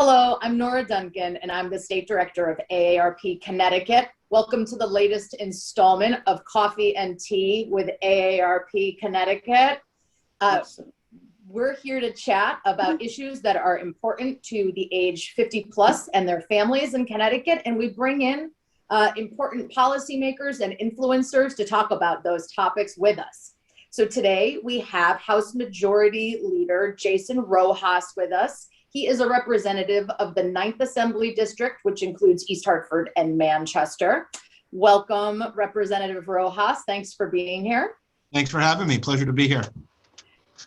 Hello, I'm Nora Duncan, and I'm the State Director of AARP Connecticut. Welcome to the latest installment of Coffee and Tea with AARP Connecticut. We're here to chat about issues that are important to the age 50 plus and their families in Connecticut, and we bring in important policymakers and influencers to talk about those topics with us. So today we have House Majority Leader Jason Rojas with us. He is a representative of the 9th Assembly District, which includes East Hartford and Manchester. Welcome, Representative Rojas. Thanks for being here. Thanks for having me. Pleasure to be here.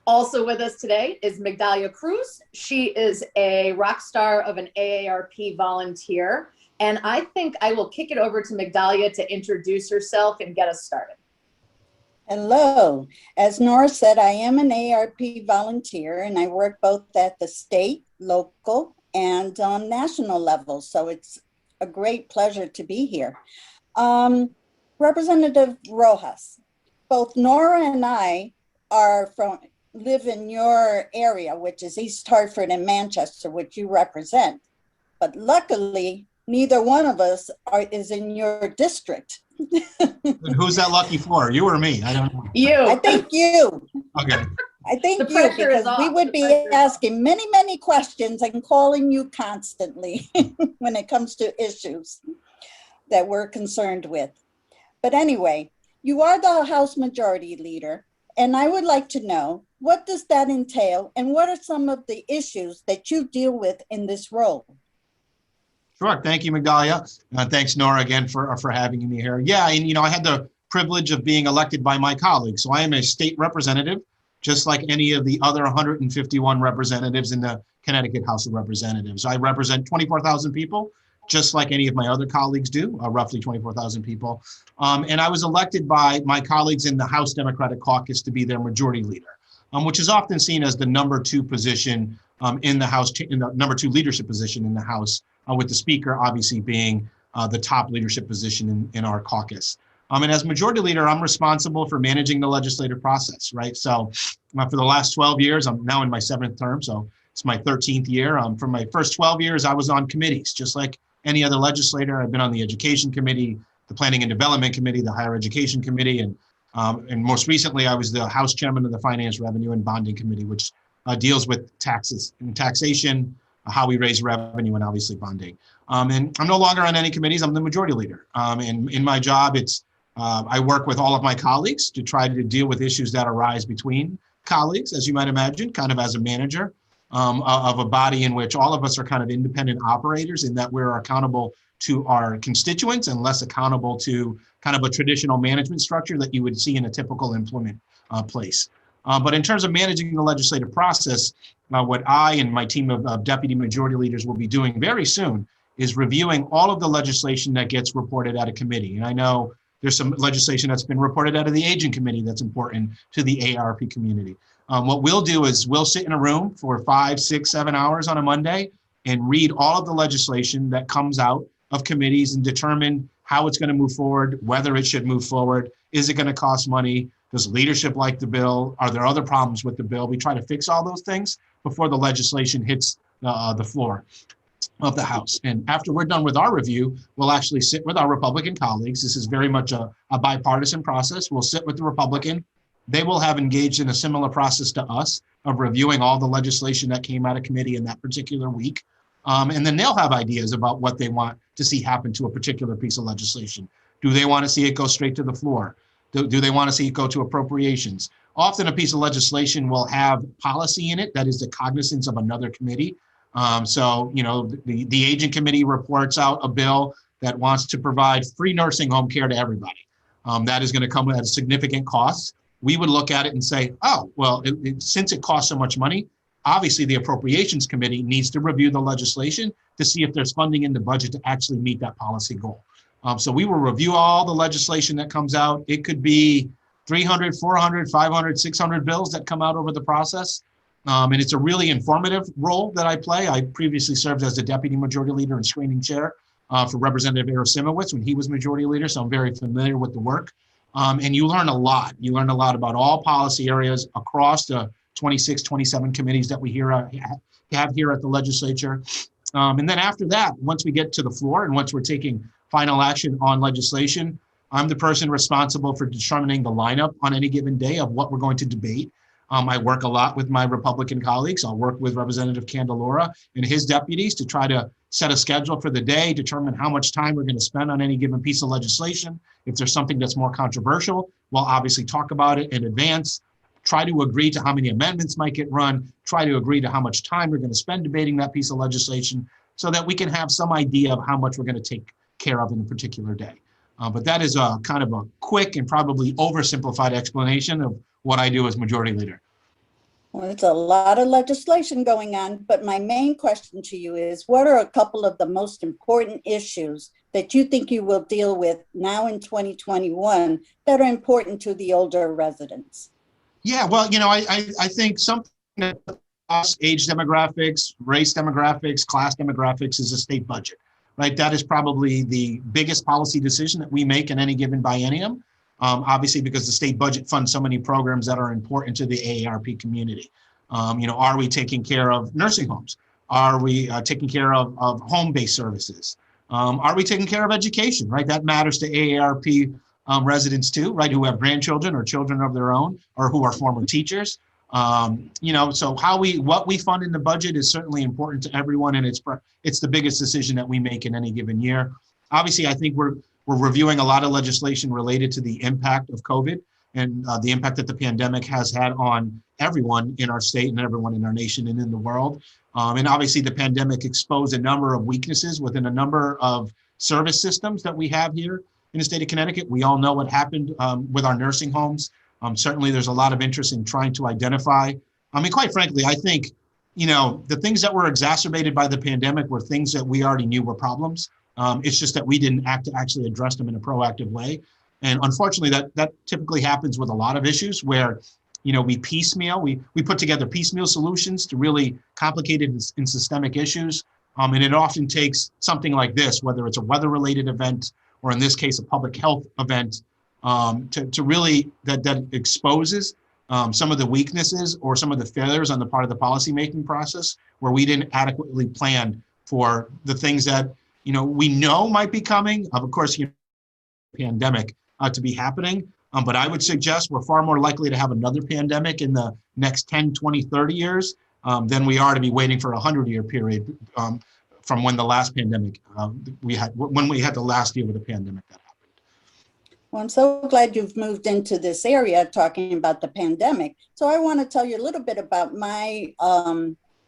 Also with us today is Migdalia Cruz. She is a rock star of an AARP volunteer. And I think I will kick it over to Migdalia to introduce herself and get us started. Hello. As Nora said, I am an AARP volunteer and I work both at the state, local, and on national level. So it's a great pleasure to be here. Representative Rojas, both Nora and I live in your area, which is East Hartford and Manchester, which you represent. But luckily, neither one of us is in your district. And who's that lucky for? You or me? I don't know. You. I think you. Okay. I think you, because we would be asking many, many questions and calling you constantly when it comes to issues that we're concerned with. But anyway, you are the House Majority Leader, and I would like to know, what does that entail, and what are some of the issues that you deal with in this role? Sure. Thank you, Migdalia. Thanks, Nora, again for having me here. Yeah, and I had the privilege of being elected by my colleagues. So I am a state representative, just like any of the other 151 representatives in the Connecticut House of Representatives. I represent 24,000 people, just like any of my other colleagues do, roughly 24,000 people. And I was elected by my colleagues in the House Democratic Caucus to be their majority leader, which is often seen as the #2 position in the House, in the #2 leadership position in the House, with the Speaker obviously being the top leadership position in our caucus. And as majority leader, I'm responsible for managing the legislative process, right? So for the last 12 years, I'm now in my 7th term, so it's my 13th year. For my first 12 years, I was on committees, just like any other legislator. I've been on the Education Committee, the Planning and Development Committee, the Higher Education Committee, and most recently, I was the House Chairman of the Finance, Revenue, and Bonding Committee, which deals with taxes and taxation, how we raise revenue, and obviously bonding. And I'm no longer on any committees. I'm the majority leader. And in my job, I work with all of my colleagues to try to deal with issues that arise between colleagues, as you might imagine, kind of as a manager of a body in which all of us are kind of independent operators, in that we're accountable to our constituents and less accountable to kind of a traditional management structure that you would see in a typical implement place. But in terms of managing the legislative process, what I and my team of deputy majority leaders will be doing very soon is reviewing all of the legislation that gets reported out of committee. And I know there's some legislation that's been reported out of the Aging Committee that's important to the AARP community. What we'll do is we'll sit in a room for 5, 6, 7 hours on a Monday and read all of the legislation that comes out of committees and determine how it's going to move forward, whether it should move forward, is it going to cost money, does leadership like the bill, are there other problems with the bill? We try to fix all those things before the legislation hits the floor of the House. And after we're done with our review, we'll actually sit with our Republican colleagues. This is very much a bipartisan process. We'll sit with the Republican. They will have engaged in a similar process to us of reviewing all the legislation that came out of committee in that particular week. And then they'll have ideas about what they want to see happen to a particular piece of legislation. Do they want to see it go straight to the floor? Do they want to see it go to appropriations? Often a piece of legislation will have policy in it that is the cognizance of another committee. So, the Aging Committee reports out a bill that wants to provide free nursing home care to everybody. That is going to come at a significant cost. We would look at it and say, oh, well, since it costs so much money, obviously the Appropriations Committee needs to review the legislation to see if there's funding in the budget to actually meet that policy goal. So we will review all the legislation that comes out. It could be 300, 400, 500, 600 bills that come out over the process. And it's a really informative role that I play. I previously served as the Deputy Majority Leader and Screening Chair for Representative Simowitz when he was Majority Leader, so I'm very familiar with the work. And you learn a lot. You learn a lot about all policy areas across the 26, 27 committees that we have here at the legislature. And then after that, once we get to the floor and once we're taking final action on legislation, I'm the person responsible for determining the lineup on any given day of what we're going to debate. I work a lot with my Republican colleagues. I'll work with Representative Candelora and his deputies to try to set a schedule for the day, determine how much time we're going to spend on any given piece of legislation. If there's something that's more controversial, we'll obviously talk about it in advance, try to agree to how many amendments might get run, try to agree to how much time we're going to spend debating that piece of legislation so that we can have some idea of how much we're going to take care of in a particular day. But that is a kind of a quick and probably oversimplified explanation of what I do as Majority Leader. Well, it's a lot of legislation going on, but my main question to you is, what are a couple of the most important issues that you think you will deal with now in 2021 that are important to the older residents? Yeah, well, I think something that age demographics, race demographics, class demographics is a state budget, right? That is probably the biggest policy decision that we make in any given biennium. Obviously, because the state budget funds so many programs that are important to the AARP community. Are we taking care of nursing homes? Are we taking care of home-based services? Are we taking care of education, right? That matters to AARP residents too, right? Who have grandchildren or children of their own, or who are former teachers. So what we fund in the budget is certainly important to everyone, and it's the biggest decision that we make in any given year. Obviously, I think we're reviewing a lot of legislation related to the impact of COVID and the impact that the pandemic has had on everyone in our state and everyone in our nation and in the world. And obviously the pandemic exposed a number of weaknesses within a number of service systems that we have here in the state of Connecticut. We all know what happened with our nursing homes. Certainly there's a lot of interest in trying to identify. I mean, quite frankly, I think, the things that were exacerbated by the pandemic were things that we already knew were problems. It's just that we didn't act to actually address them in a proactive way. And unfortunately, that typically happens with a lot of issues where, we piecemeal, we put together piecemeal solutions to really complicated and systemic issues. And it often takes something like this, whether it's a weather-related event, or in this case, a public health event, to really, that exposes some of the weaknesses or some of the failures on the part of the policymaking process, where we didn't adequately plan for the things that we know might be coming. Of course, pandemic to be happening. But I would suggest we're far more likely to have another pandemic in the next 10, 20, 30 years than we are to be waiting for a 100-year period from when the last pandemic when we had the last year with the pandemic that happened. Well, I'm so glad you've moved into this area talking about the pandemic. So I want to tell you a little bit about my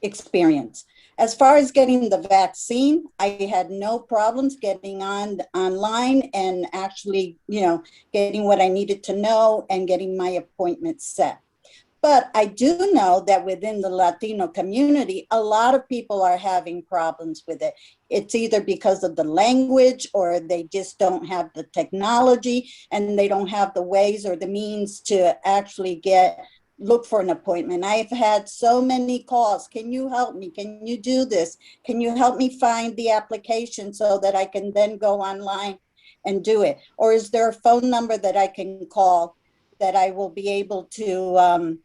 experience. As far as getting the vaccine, I had no problems getting online and actually, getting what I needed to know and getting my appointment set. But I do know that within the Latino community, a lot of people are having problems with it. It's either because of the language, or they just don't have the technology, and they don't have the ways or the means to actually look for an appointment. I've had so many calls. Can you help me? Can you do this? Can you help me find the application so that I can then go online and do it? Or is there a phone number that I can call that I will be able to,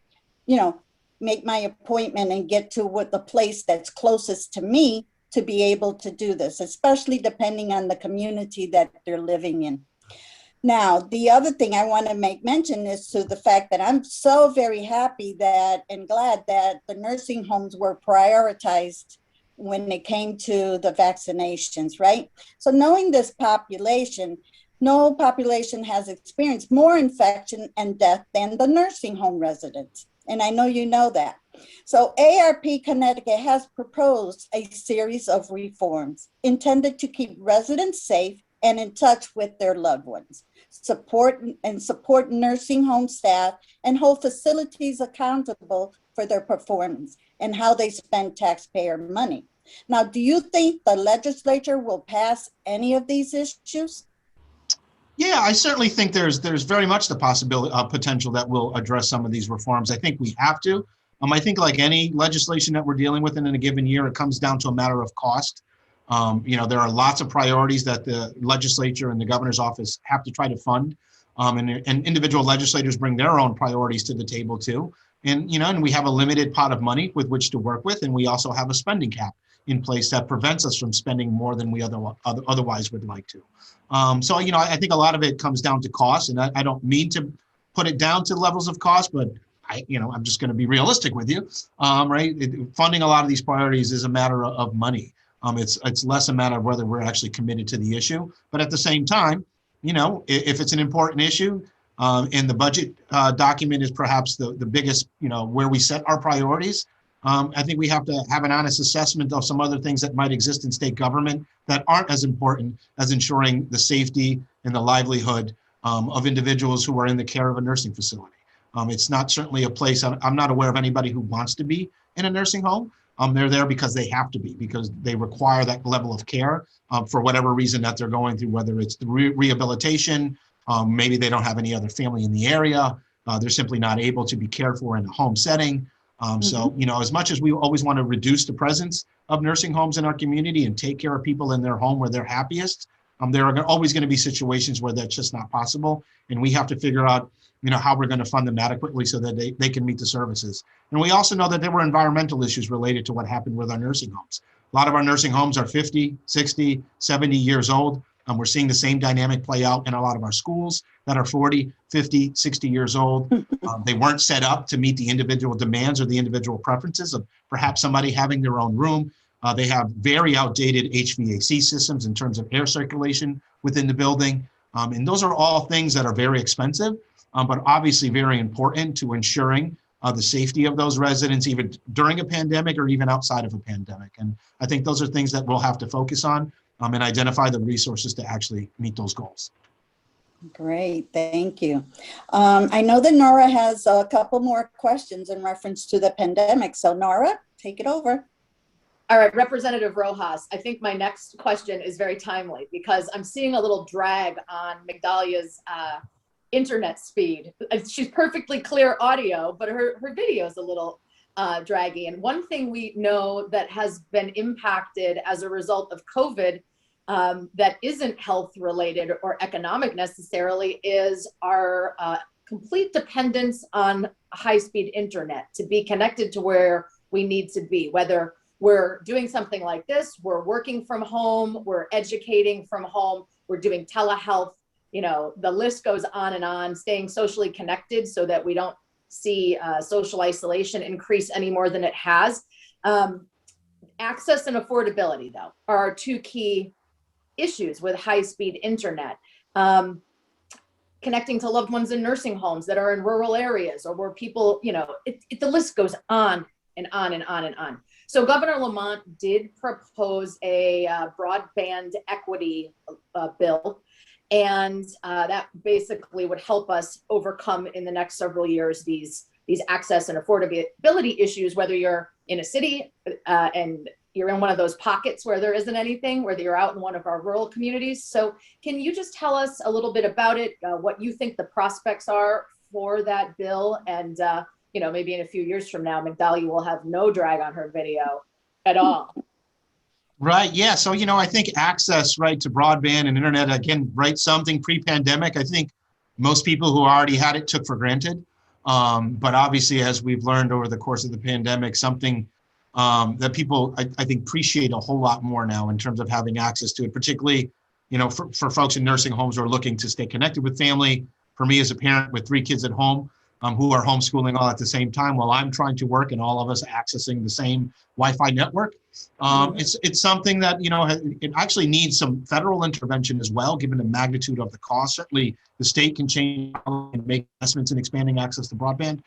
make my appointment and get to the place that's closest to me to be able to do this, especially depending on the community that they're living in. Now, the other thing I want to make mention is to the fact that I'm so very happy and glad that the nursing homes were prioritized when it came to the vaccinations, right? So knowing this population, no population has experienced more infection and death than the nursing home residents. And I know you know that. So AARP Connecticut has proposed a series of reforms intended to keep residents safe and in touch with their loved ones, support nursing home staff, and hold facilities accountable for their performance and how they spend taxpayer money. Now, do you think the legislature will pass any of these issues? Yeah, I certainly think there's very much the possibility, potential that we'll address some of these reforms. I think we have to. I think like any legislation that we're dealing with in a given year, it comes down to a matter of cost. There are lots of priorities that the legislature and the governor's office have to try to fund. And individual legislators bring their own priorities to the table too. And we have a limited pot of money with which to work with. And we also have a spending cap in place that prevents us from spending more than we otherwise would like to. So, I think a lot of it comes down to cost, and I don't mean to put it down to levels of cost, but I'm just going to be realistic with you, right? Funding a lot of these priorities is a matter of money. It's less a matter of whether we're actually committed to the issue, but at the same time, if it's an important issue, and the budget document is perhaps the biggest, where we set our priorities, I think we have to have an honest assessment of some other things that might exist in state government that aren't as important as ensuring the safety and the livelihood of individuals who are in the care of a nursing facility. It's not certainly a place, I'm not aware of anybody who wants to be in a nursing home. They're there because they have to be, because they require that level of care for whatever reason that they're going through, whether it's the rehabilitation, maybe they don't have any other family in the area, they're simply not able to be cared for in a home setting. So, as much as we always want to reduce the presence of nursing homes in our community and take care of people in their home where they're happiest, there are always going to be situations where that's just not possible. And we have to figure out, how we're going to fund them adequately so that they can meet the services. And we also know that there were environmental issues related to what happened with our nursing homes. A lot of our nursing homes are 50, 60, 70 years old. We're seeing the same dynamic play out in a lot of our schools that are 40, 50, 60 years old. They weren't set up to meet the individual demands or the individual preferences of perhaps somebody having their own room. They have very outdated HVAC systems in terms of air circulation within the building. And those are all things that are very expensive, but obviously very important to ensuring the safety of those residents, even during a pandemic or even outside of a pandemic. And I think those are things that we'll have to focus on and identify the resources to actually meet those goals. Great, thank you. I know that Nora has a couple more questions in reference to the pandemic. So Nora, take it over. All right, Representative Rojas, I think my next question is very timely because I'm seeing a little drag on Migdalia's internet speed. She's perfectly clear audio, but her video is a little draggy. And one thing we know that has been impacted as a result of COVID that isn't health related or economic necessarily is our complete dependence on high-speed internet to be connected to where we need to be, whether we're doing something like this, we're working from home, we're educating from home, we're doing telehealth, the list goes on, staying socially connected so that we don't see social isolation increase any more than it has. Access and affordability, though, are our two key issues with high-speed internet. Connecting to loved ones in nursing homes that are in rural areas or where people, the list goes on and on and on and on. So Governor Lamont did propose a broadband equity bill, and that basically would help us overcome in the next several years these access and affordability issues, whether you're in a city and you're in one of those pockets where there isn't anything, whether you're out in one of our rural communities. So can you just tell us a little bit about it, what you think the prospects are for that bill? And maybe in a few years from now, Migdalia will have no drag on her video at all. Right. Yeah. So, I think access, right, to broadband and internet, again, right, something pre-pandemic, I think most people who already had it took for granted. But obviously, as we've learned over the course of the pandemic, something that people, I think, appreciate a whole lot more now in terms of having access to it, particularly, for folks in nursing homes who are looking to stay connected with family. For me as a parent with 3 kids at home, who are homeschooling all at the same time while I'm trying to work and all of us accessing the same Wi-Fi network. It's something that, it actually needs some federal intervention as well, given the magnitude of the cost. Certainly the state can change and make investments in expanding access to broadband,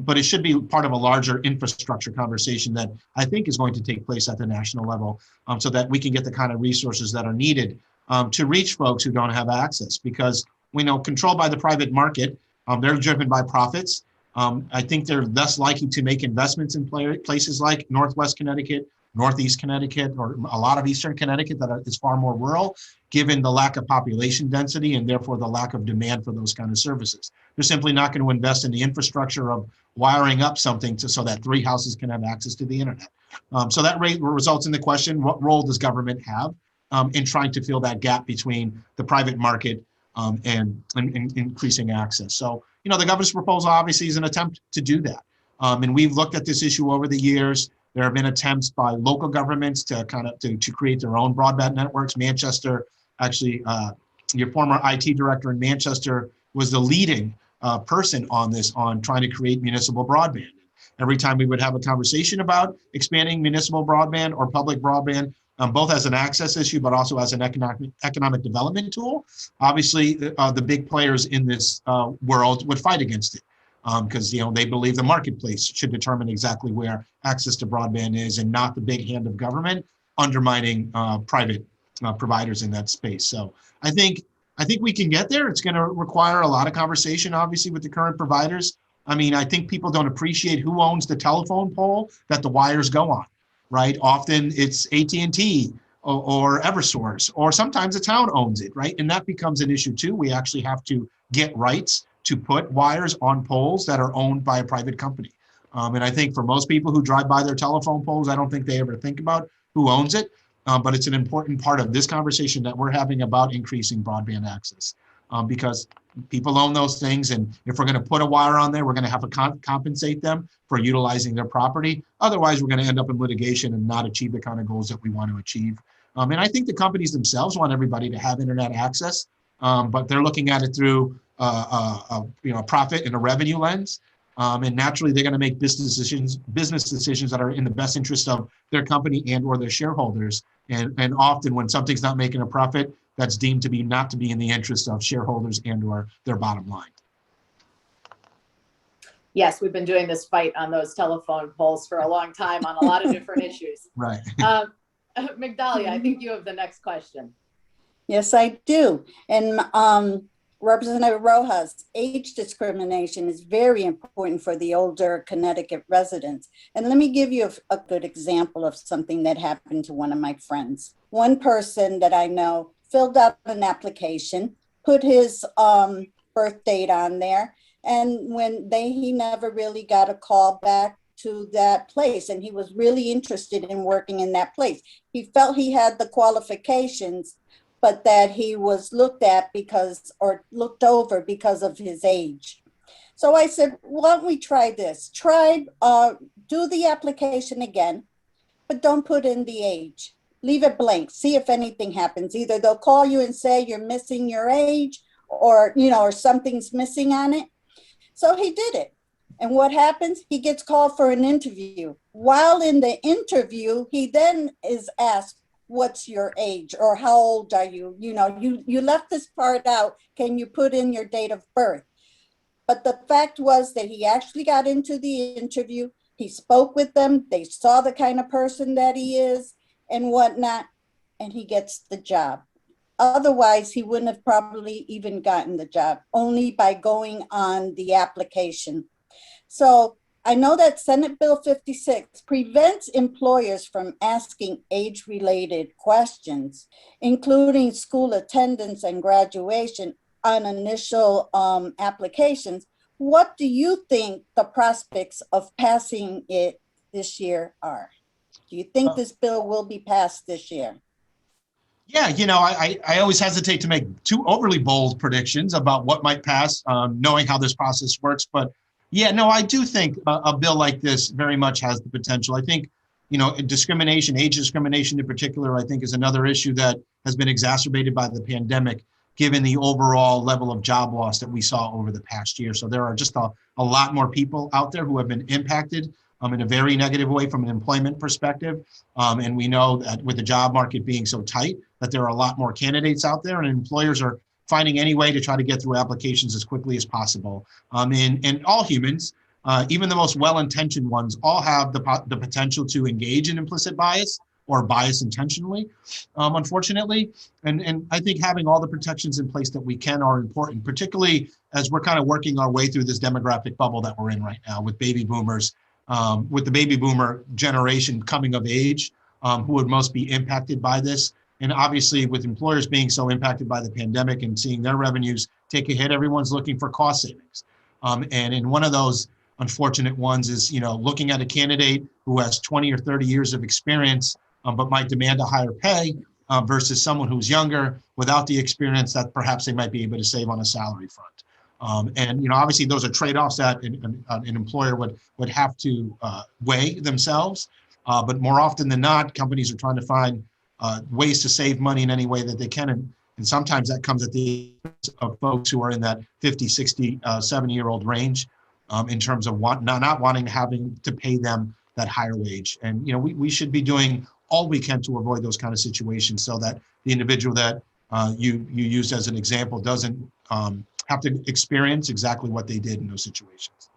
but it should be part of a larger infrastructure conversation that I think is going to take place at the national level, so that we can get the kind of resources that are needed to reach folks who don't have access, because we know controlled by the private market, they're driven by profits. I think they're less likely to make investments in places like Northwest Connecticut, Northeast Connecticut, or a lot of Eastern Connecticut that is far more rural, given the lack of population density and therefore the lack of demand for those kind of services. They're simply not going to invest in the infrastructure of wiring up something so that 3 houses can have access to the internet. So that results in the question, what role does government have in trying to fill that gap between the private market and increasing access? So, the governor's proposal obviously is an attempt to do that. And we've looked at this issue over the years. There have been attempts by local governments to to create their own broadband networks. Manchester, actually, your former IT director in Manchester was the leading person on this, on trying to create municipal broadband. Every time we would have a conversation about expanding municipal broadband or public broadband, both as an access issue, but also as an economic development tool, obviously the big players in this world would fight against it, because they believe the marketplace should determine exactly where access to broadband is, and not the big hand of government undermining private providers in that space. So I think we can get there. It's going to require a lot of conversation, obviously, with the current providers. I mean, I think people don't appreciate who owns the telephone pole that the wires go on, right? Often it's AT&T or Eversource, or sometimes the town owns it, right? And that becomes an issue too. We actually have to get rights to put wires on poles that are owned by a private company. And I think for most people who drive by their telephone poles, I don't think they ever think about who owns it. But it's an important part of this conversation that we're having about increasing broadband access, because people own those things. And if we're going to put a wire on there, we're going to have to compensate them for utilizing their property. Otherwise, we're going to end up in litigation and not achieve the kind of goals that we want to achieve. And I think the companies themselves want everybody to have internet access, but they're looking at it through a profit and a revenue lens. And naturally, they're going to make business decisions that are in the best interest of their company and or their shareholders. And often when something's not making a profit, that's deemed to be not to be in the interest of shareholders and or their bottom line. Yes, we've been doing this fight on those telephone poles for a long time on a lot of different issues. Right. Migdalia, I think you have the next question. Yes, I do. And Representative Rojas, age discrimination is very important for the older Connecticut residents. And let me give you a good example of something that happened to one of my friends. One person that I know filled out an application, put his birth date on there, and he never really got a call back to that place. And he was really interested in working in that place. He felt he had the qualifications, but that he was looked over because of his age. So I said, why don't we try this? Do the application again, but don't put in the age. Leave it blank, see if anything happens. Either they'll call you and say you're missing your age, or something's missing on it. So he did it. And what happens? He gets called for an interview. While in the interview, he then is asked, what's your age, or how old are you? You left this part out. Can you put in your date of birth? But the fact was that he actually got into the interview. He spoke with them. They saw the kind of person that he is and whatnot, and he gets the job. Otherwise, he wouldn't have probably even gotten the job, only by going on the application. So I know that Senate Bill 56 prevents employers from asking age-related questions, including school attendance and graduation on initial applications. What do you think the prospects of passing it this year are? Do you think this bill will be passed this year? Yeah, I always hesitate to make too overly bold predictions about what might pass, knowing how this process works. But yeah, no, I do think a bill like this very much has the potential. I think, discrimination, age discrimination in particular, I think is another issue that has been exacerbated by the pandemic, given the overall level of job loss that we saw over the past year. So there are just a lot more people out there who have been impacted in a very negative way from an employment perspective. And we know that with the job market being so tight, that there are a lot more candidates out there, and employers are finding any way to try to get through applications as quickly as possible. And all humans, even the most well-intentioned ones, all have the potential to engage in implicit bias or bias intentionally, unfortunately. And I think having all the protections in place that we can are important, particularly as we're kind of working our way through this demographic bubble that we're in right now with baby boomers, with the baby boomer generation coming of age, who would most be impacted by this. And obviously with employers being so impacted by the pandemic and seeing their revenues take a hit, everyone's looking for cost savings. And in one of those unfortunate ones is, looking at a candidate who has 20 or 30 years of experience, but might demand a higher pay versus someone who's younger without the experience that perhaps they might be able to save on a salary front. And obviously those are trade-offs that an employer would have to weigh themselves. But more often than not, companies are trying to find ways to save money in any way that they can. And sometimes that comes at the expense of folks who are in that 50, 60, 70-year-old range in terms of not wanting having to pay them that higher wage. And, we should be doing all we can to avoid those kind of situations so that the individual that you used as an example doesn't have to experience exactly what they did in those situations.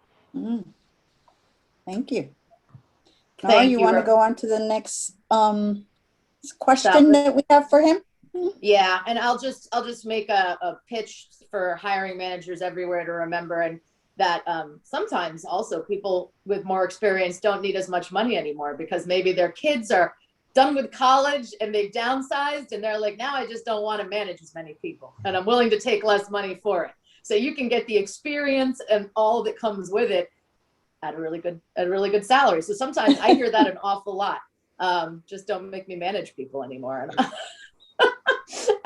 Thank you. Nora, you want to go on to the next question that we have for him? Yeah, and I'll just make a pitch for hiring managers everywhere to remember, and that sometimes also people with more experience don't need as much money anymore because maybe their kids are done with college and they've downsized and they're like, now I just don't want to manage as many people and I'm willing to take less money for it. So you can get the experience and all that comes with it at a really good salary. So sometimes I hear that an awful lot. Just don't make me manage people anymore.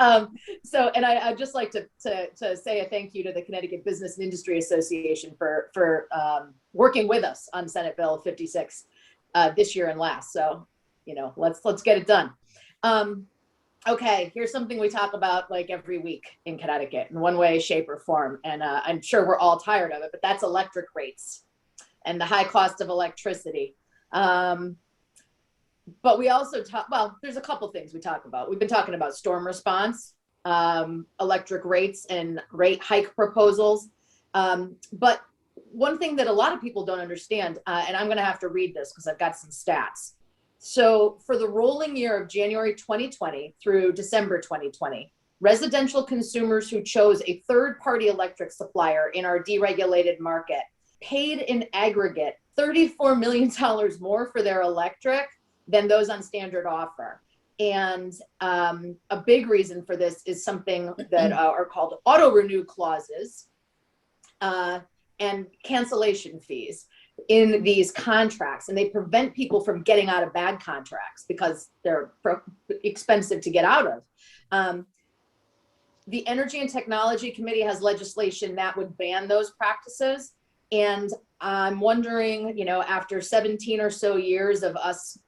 And I'd just like to say a thank you to the Connecticut Business and Industry Association for working with us on Senate Bill 56 this year and last. So, let's get it done. Okay, here's something we talk about like every week in Connecticut in one way, shape, or form. And I'm sure we're all tired of it, but that's electric rates and the high cost of electricity. But we also there's a couple things we talk about. We've been talking about storm response, electric rates and rate hike proposals. But one thing that a lot of people don't understand, and I'm gonna have to read this because I've got some stats. So for the rolling year of January 2020 through December 2020, residential consumers who chose a third-party electric supplier in our deregulated market paid in aggregate $34 million more for their electric than those on standard offer. And a big reason for this is something that are called auto-renew clauses and cancellation fees in these contracts. And they prevent people from getting out of bad contracts because they're expensive to get out of. The Energy and Technology Committee has legislation that would ban those practices. And I'm wondering, after 17 or so years of us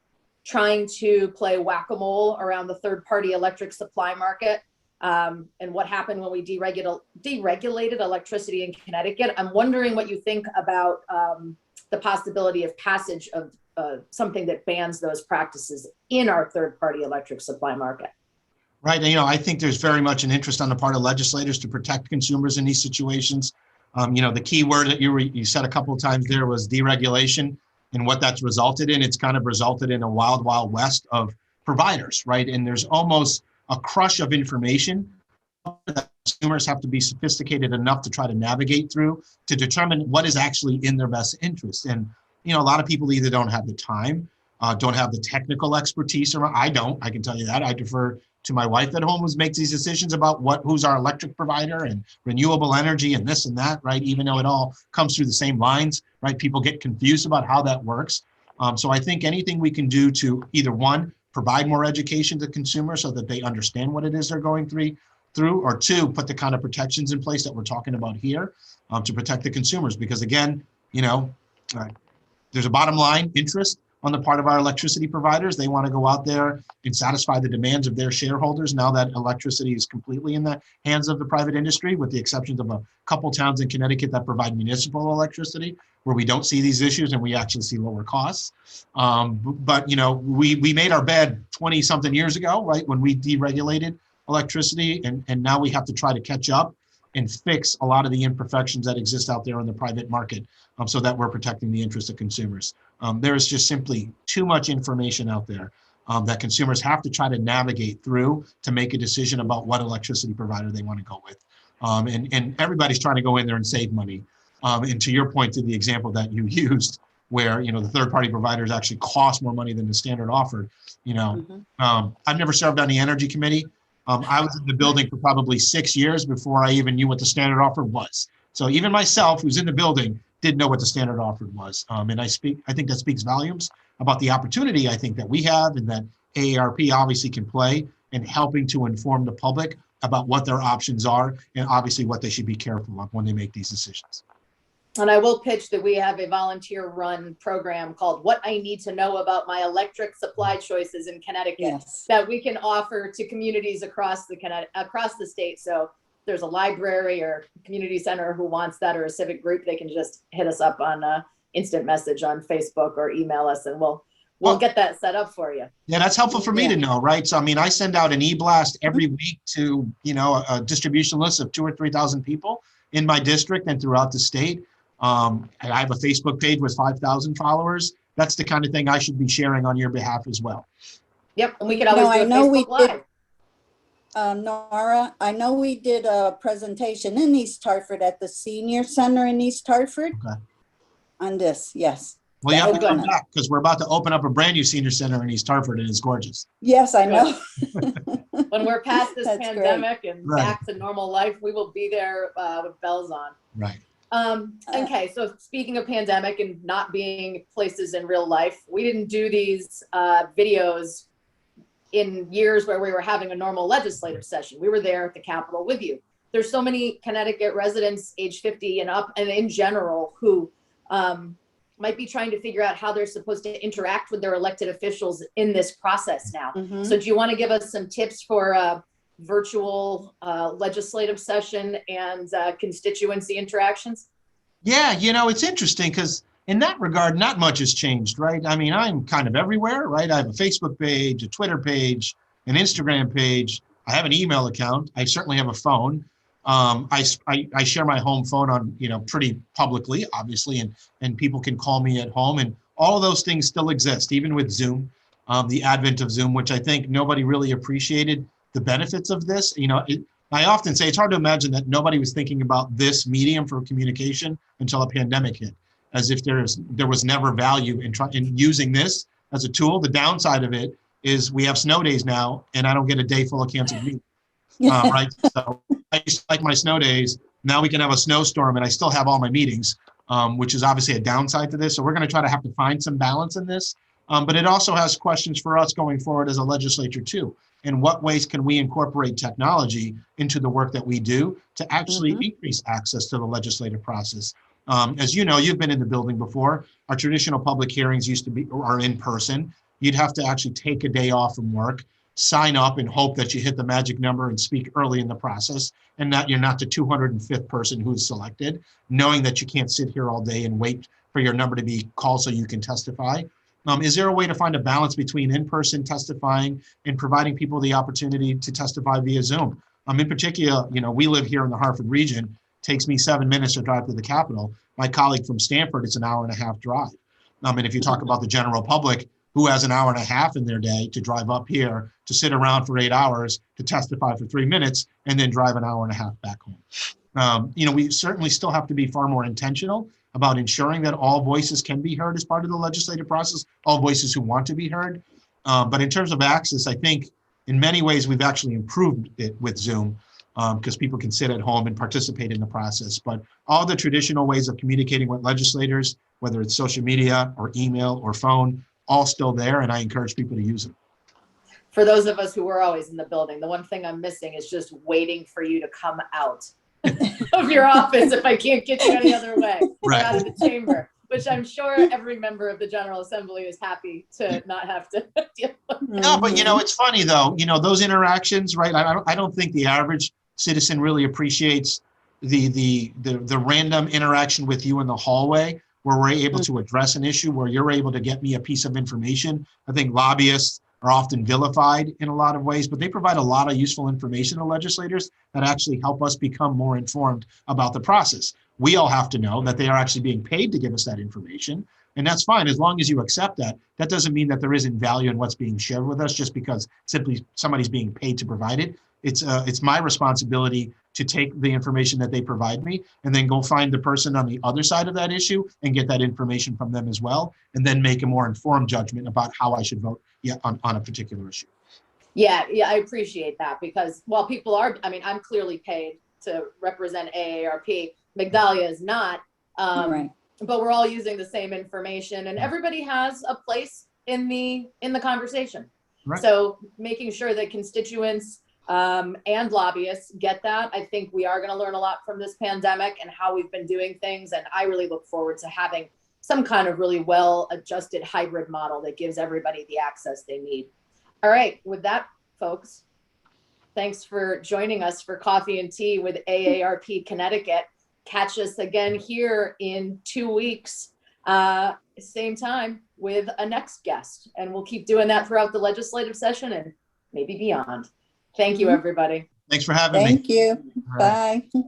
trying to play whack-a-mole around the third-party electric supply market, and what happened when we deregulated electricity in Connecticut. I'm wondering what you think about the possibility of passage of something that bans those practices in our third-party electric supply market. Right, and I think there's very much an interest on the part of legislators to protect consumers in these situations. The key word that you said a couple of times there was deregulation. And what that's resulted in, it's kind of resulted in a wild, wild west of providers, right? And there's almost a crush of information that consumers have to be sophisticated enough to try to navigate through to determine what is actually in their best interest. And, a lot of people either don't have the time, don't have the technical expertise, or I can tell you that. I defer to my wife at home who makes these decisions about who's our electric provider and renewable energy and this and that, right? Even though it all comes through the same lines, right? People get confused about how that works. So I think anything we can do to either one, provide more education to consumers so that they understand what it is they're going through, or two, put the kind of protections in place that we're talking about here to protect the consumers. Because again, there's a bottom line interest on the part of our electricity providers. They want to go out there and satisfy the demands of their shareholders now that electricity is completely in the hands of the private industry, with the exceptions of a couple towns in Connecticut that provide municipal electricity, where we don't see these issues and we actually see lower costs. But we made our bed 20 something years ago, right, when we deregulated electricity, and now we have to try to catch up and fix a lot of the imperfections that exist out there in the private market so that we're protecting the interests of consumers. There is just simply too much information out there that consumers have to try to navigate through to make a decision about what electricity provider they want to go with. And everybody's trying to go in there and save money. And to your point, to the example that you used, where the third-party providers actually cost more money than the standard offered. I've never served on the Energy Committee. I was in the building for probably 6 years before I even knew what the standard offer was. So even myself, who's in the building, didn't know what the standard offer was. And I think that speaks volumes about the opportunity I think that we have, and that AARP obviously can play in helping to inform the public about what their options are and obviously what they should be careful of when they make these decisions. And I will pitch that we have a volunteer-run program called What I Need to Know About My Electric Supply Choices in Connecticut, Yes. that we can offer to communities across the state. So if there's a library or community center who wants that, or a civic group, they can just hit us up on instant message on Facebook or email us, and we'll get that set up for you. Yeah, that's helpful for me to know, right? So, I mean, I send out an e-blast every week to, a distribution list of 2,000 or 3,000 people in my district and throughout the state. I have a Facebook page with 5,000 followers. That's the kind of thing I should be sharing on your behalf as well. Yep, and we could always do a Facebook Live. Nora, I know we did a presentation in East Hartford at the Senior Center in East Hartford on this, yes. Well, you have to come back because we're about to open up a brand new senior center in East Hartford, and it's gorgeous. Yes, I know. When we're past this That's pandemic and back to normal life, we will be there with bells on. Right. Okay, so speaking of pandemic and not being places in real life, we didn't do these videos in years where we were having a normal legislative session. We were there at the Capitol with you. There's so many Connecticut residents age 50 and up, and in general, who might be trying to figure out how they're supposed to interact with their elected officials in this process now. So do you want to give us some tips for virtual legislative session and constituency interactions? Yeah, it's interesting because in that regard, not much has changed, right? I mean, I'm kind of everywhere, right? I have a Facebook page, a Twitter page, an Instagram page. I have an email account. I certainly have a phone. I share my home phone on, pretty publicly, obviously, and people can call me at home, and all of those things still exist, even with Zoom, the advent of Zoom, which I think nobody really appreciated the benefits of this. I often say it's hard to imagine that nobody was thinking about this medium for communication until a pandemic hit, as if there was never value in using this as a tool. The downside of it is we have snow days now, and I don't get a day full of canceled meetings, right? So I used to like my snow days. Now we can have a snowstorm, and I still have all my meetings, which is obviously a downside to this. So we're going to try to have to find some balance in this. But it also has questions for us going forward as a legislature too. In what ways can we incorporate technology into the work that we do to actually increase access to the legislative process? As you know, you've been in the building before. Our traditional public hearings are in person. You'd have to actually take a day off from work, sign up and hope that you hit the magic number and speak early in the process, and that you're not the 205th person who's selected, knowing that you can't sit here all day and wait for your number to be called so you can testify. Is there a way to find a balance between in-person testifying and providing people the opportunity to testify via Zoom? In particular, we live here in the Hartford region. It takes me 7 minutes to drive to the Capitol. My colleague from Stanford, it's an hour and a half drive. And if you talk about the general public, who has an hour and a half in their day to drive up here, to sit around for 8 hours, to testify for 3 minutes, and then drive an hour and a half back home. We certainly still have to be far more intentional about ensuring that all voices can be heard as part of the legislative process, all voices who want to be heard. But in terms of access, I think in many ways we've actually improved it with Zoom because people can sit at home and participate in the process. But all the traditional ways of communicating with legislators, whether it's social media or email or phone, all still there, and I encourage people to use them. For those of us who were always in the building, the one thing I'm missing is just waiting for you to come out of your office if I can't get you any other way, right, out of the chamber, which I'm sure every member of the General Assembly is happy to not have to deal with. No, but it's funny though, those interactions, right? I don't think the average citizen really appreciates the random interaction with you in the hallway where we're able to address an issue, where you're able to get me a piece of information. I think lobbyists are often vilified in a lot of ways, but they provide a lot of useful information to legislators that actually help us become more informed about the process. We all have to know that they are actually being paid to give us that information, and that's fine as long as you accept that. That doesn't mean that there isn't value in what's being shared with us just because simply somebody's being paid to provide it. It's my responsibility to take the information that they provide me and then go find the person on the other side of that issue and get that information from them as well, and then make a more informed judgment about how I should vote on a particular issue. Yeah, I appreciate that because while people are, I'm clearly paid to represent AARP. Migdalia is not, Right. but we're all using the same information, and everybody has a place in the conversation. Right. So making sure that constituents and lobbyists get that. I think we are going to learn a lot from this pandemic and how we've been doing things. And I really look forward to having some kind of really well-adjusted hybrid model that gives everybody the access they need. All right, with that, folks, thanks for joining us for Coffee and Tea with AARP Connecticut. Catch us again here in 2 weeks, same time with a next guest. And we'll keep doing that throughout the legislative session and maybe beyond. Thank you, everybody. Thanks for having me. Thank you. All right. Bye.